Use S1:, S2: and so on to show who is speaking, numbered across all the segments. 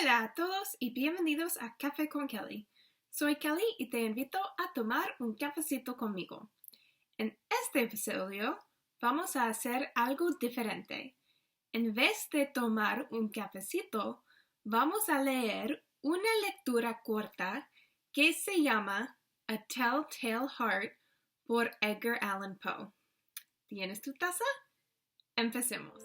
S1: Hola a todos y bienvenidos a Café con Kelly. Soy Kelly y te invito a tomar un cafecito conmigo. En este episodio vamos a hacer algo diferente. En vez de tomar un cafecito, vamos a leer una lectura corta que se llama A Telltale Heart por Edgar Allan Poe. ¿Tienes tu taza? Empecemos.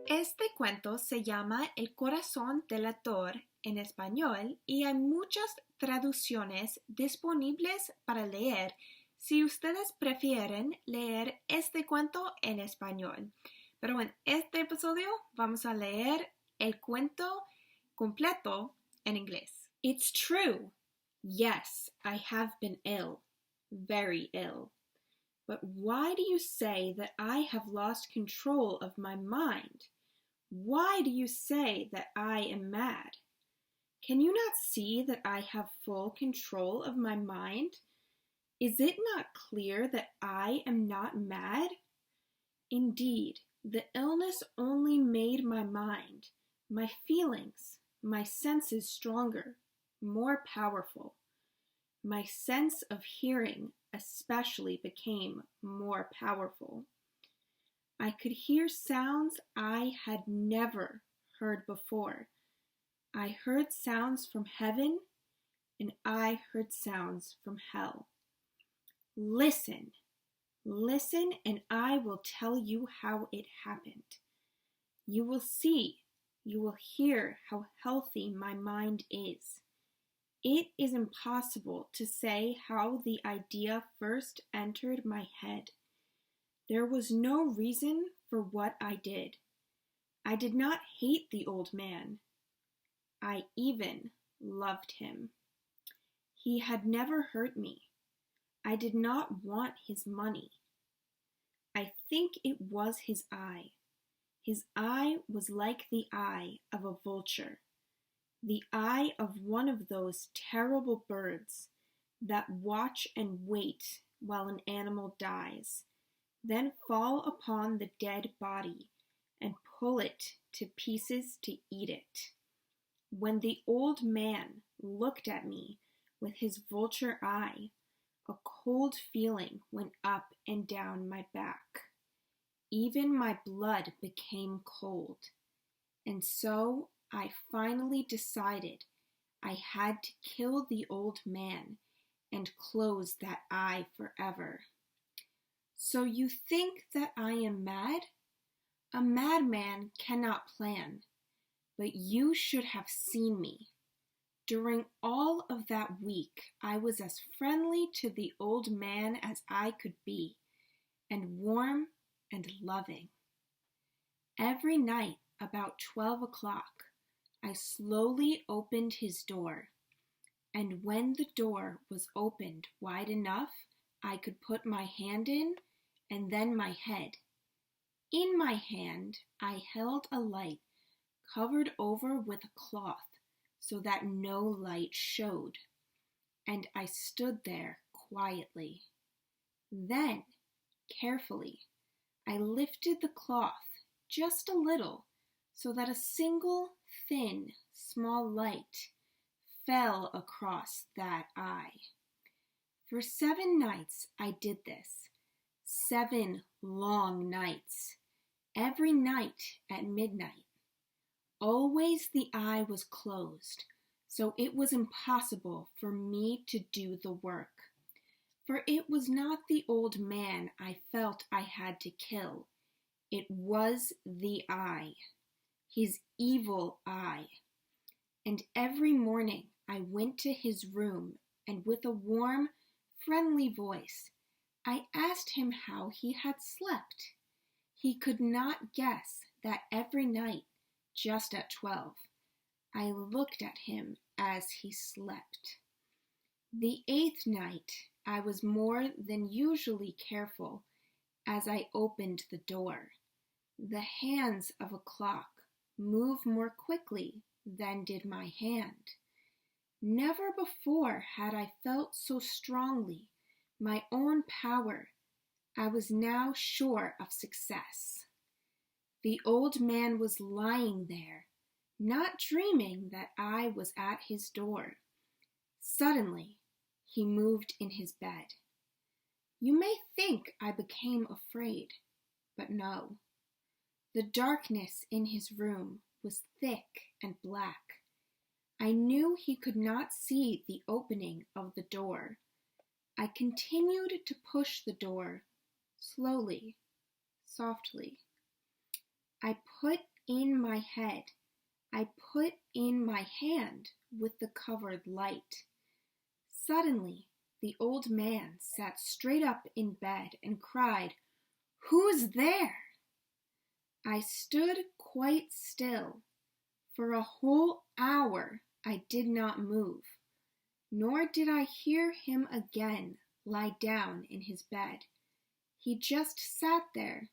S1: Este cuento se llama El corazón del lector en español y hay muchas traducciones disponibles para leer si ustedes prefieren leer este cuento en español. Pero en este episodio vamos a leer el cuento completo en inglés. It's true. Yes, I have been ill, very ill. But why do you say that I have lost control of my mind? Why do you say that I am mad? Can you not see that I have full control of my mind? Is it not clear that I am not mad? Indeed, the illness only made my mind, my feelings, my senses stronger, more powerful. My sense of hearing especially became more powerful. I could hear sounds I had never heard before. I heard sounds from heaven, and I heard sounds from hell. Listen, listen, and I will tell you how it happened. You will see, you will hear how healthy my mind is. It is impossible to say how the idea first entered my head. There was no reason for what I did. I did not hate the old man. I even loved him. He had never hurt me. I did not want his money. I think it was his eye. His eye was like the eye of a vulture, the eye of one of those terrible birds that watch and wait while an animal dies, then fall upon the dead body and pull it to pieces to eat it. When the old man looked at me with his vulture eye, a cold feeling went up and down my back. Even my blood became cold. And so I finally decided I had to kill the old man and close that eye forever. So you think that I am mad? A madman cannot plan, but you should have seen me. During all of that week, I was as friendly to the old man as I could be, and warm and loving. Every night about 12 o'clock, I slowly opened his door, and when the door was opened wide enough, I could put my hand in and then my head. In my hand, I held a light covered over with a cloth so that no light showed, and I stood there quietly. Then, carefully, I lifted the cloth just a little so that a single thin, small light fell across that eye. For 7 nights I did this. 7 long nights, every night at midnight. Always the eye was closed, so it was impossible for me to do the work. For it was not the old man I felt I had to kill. It was the eye, his evil eye. And every morning I went to his room, and with a warm, friendly voice, I asked him how he had slept. He could not guess that every night, just at 12, I looked at him as he slept. The 8th night, I was more than usually careful as I opened the door. The hands of a clock move more quickly than did my hand. Never before had I felt so strongly my own power I was now sure of success. The old man was lying there, not dreaming that I was at his door. Suddenly, he moved in his bed. You may think I became afraid, but no. The darkness in his room was thick and black. I knew he could not see the opening of the door. I continued to push the door, slowly, softly. I put in my head. I put in my hand with the covered light. Suddenly, the old man sat straight up in bed and cried, "Who's there?" I stood quite still. For a whole hour I did not move, nor did I hear him again lie down in his bed. He just sat there,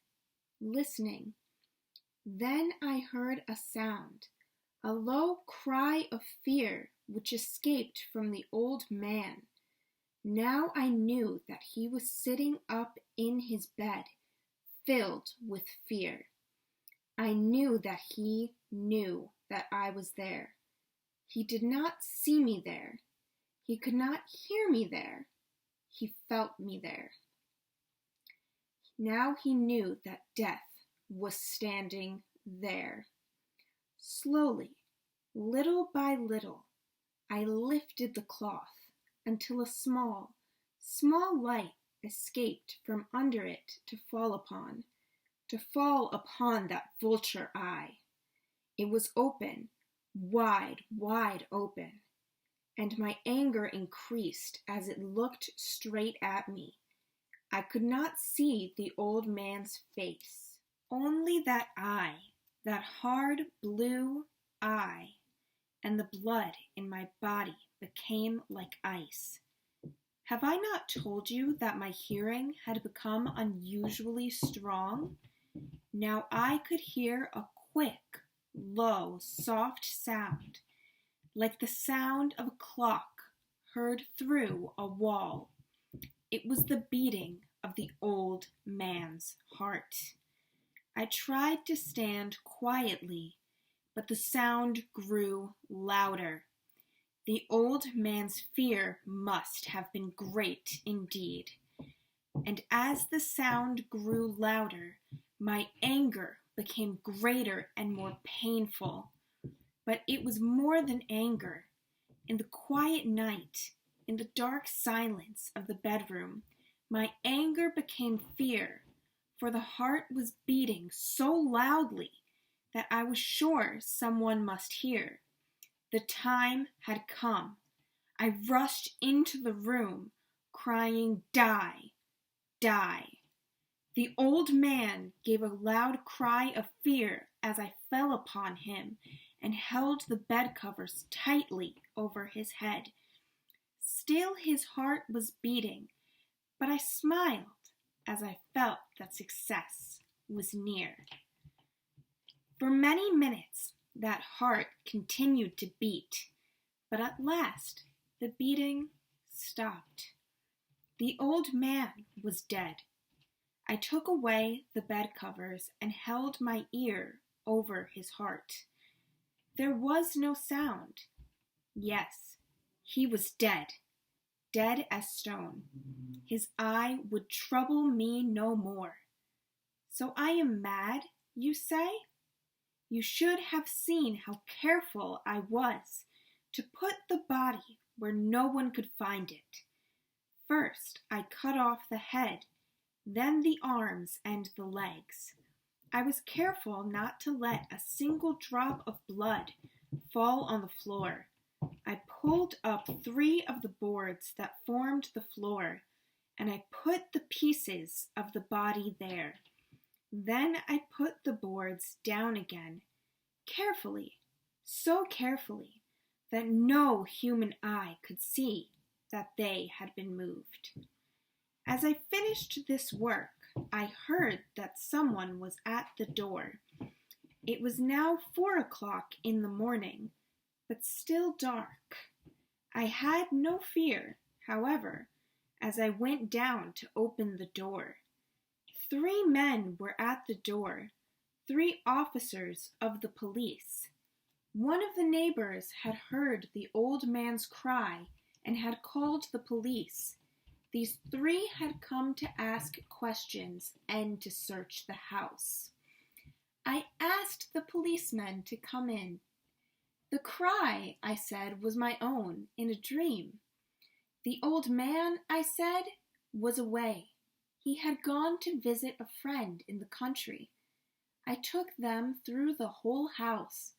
S1: listening. Then I heard a sound, a low cry of fear which escaped from the old man. Now I knew that he was sitting up in his bed, filled with fear. I knew that he knew that I was there. He did not see me there. He could not hear me there. He felt me there. Now he knew that death was standing there. Slowly, little by little, I lifted the cloth until a small light escaped from under it to fall upon that vulture eye. It was open, wide open, and my anger increased as it looked straight at me. I could not see the old man's face, only that eye, that hard blue eye, and the blood in my body became like ice. Have I not told you that my hearing had become unusually strong? Now I could hear a quick, low, soft sound, like the sound of a clock heard through a wall. It was the beating of the old man's heart. I tried to stand quietly, but the sound grew louder. The old man's fear must have been great indeed. And as the sound grew louder, my anger became greater and more painful. But it was more than anger. In the quiet night, in the dark silence of the bedroom, my anger became fear, for the heart was beating so loudly that I was sure someone must hear. The time had come. I rushed into the room, crying, "Die! Die!" The old man gave a loud cry of fear as I fell upon him and held the bed covers tightly over his head. Still his heart was beating, but I smiled as I felt that success was near. For many minutes that heart continued to beat, but at last the beating stopped. The old man was dead. I took away the bed covers and held my ear over his heart. There was no sound. Yes, he was dead, dead as stone. His eye would trouble me no more. So I am mad, you say? You should have seen how careful I was to put the body where no one could find it. First, I cut off the head, then the arms and the legs. I was careful not to let a single drop of blood fall on the floor. I pulled up 3 of the boards that formed the floor, and I put the pieces of the body there. Then I put the boards down again, carefully, so carefully that no human eye could see that they had been moved. As I finished this work, I heard that someone was at the door. It was now 4 o'clock in the morning, but still dark. I had no fear, however, as I went down to open the door. 3 men were at the door, 3 officers of the police. One of the neighbors had heard the old man's cry and had called the police. These 3 had come to ask questions and to search the house. I asked the policemen to come in. The cry, I said, was my own, in a dream. The old man, I said, was away. He had gone to visit a friend in the country. I took them through the whole house,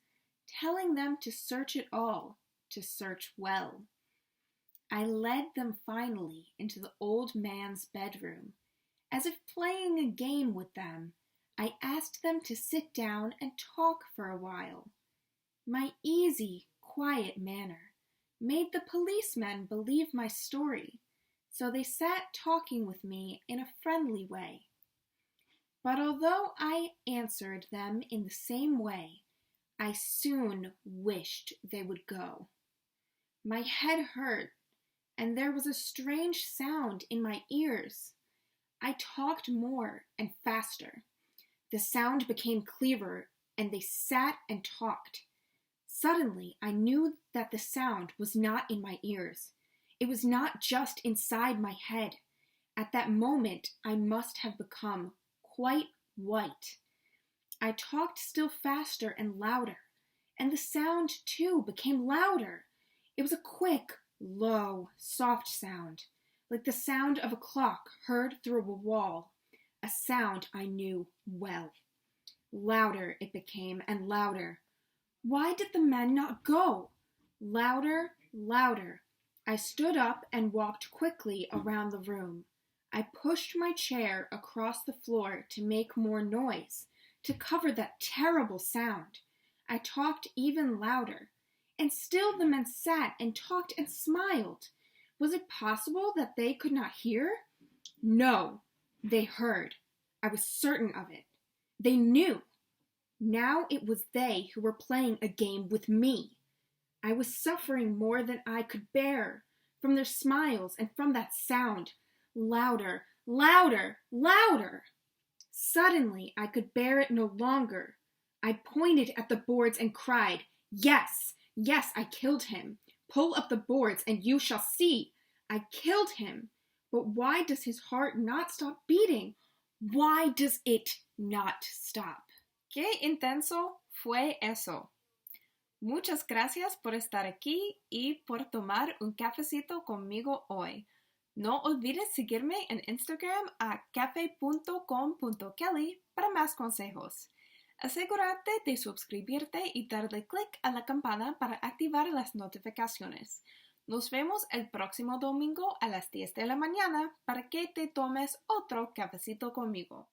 S1: telling them to search it all, to search well. I led them finally into the old man's bedroom. As if playing a game with them, I asked them to sit down and talk for a while. My easy, quiet manner made the policemen believe my story, so they sat talking with me in a friendly way. But although I answered them in the same way, I soon wished they would go. My head hurt, and there was a strange sound in my ears. I talked more and faster. The sound became clearer, and they sat and talked. Suddenly, I knew that the sound was not in my ears. It was not just inside my head. At that moment, I must have become quite white. I talked still faster and louder, and the sound, too, became louder. It was a quick, low, soft sound, like the sound of a clock heard through a wall, a sound I knew well. Louder it became, and louder. Why did the men not go? Louder, louder. I stood up and walked quickly around the room. I pushed my chair across the floor to make more noise, to cover that terrible sound. I talked even louder, and still the men sat and talked and smiled. Was it possible that they could not hear? No, they heard. I was certain of it. They knew. Now it was they who were playing a game with me. I was suffering more than I could bear, from their smiles and from that sound. Louder, louder, louder! Suddenly I could bear it no longer. I pointed at the boards and cried, "Yes, yes, I killed him. Pull up the boards and you shall see. I killed him. But why does his heart not stop beating? Why does it not stop?"
S2: ¡Qué intenso fue eso! Muchas gracias por estar aquí y por tomar un cafecito conmigo hoy. No olvides seguirme en Instagram a cafe.com.kelly para más consejos. Asegúrate de suscribirte y darle clic a la campana para activar las notificaciones. Nos vemos el próximo domingo a las 10 de la mañana para que te tomes otro cafecito conmigo.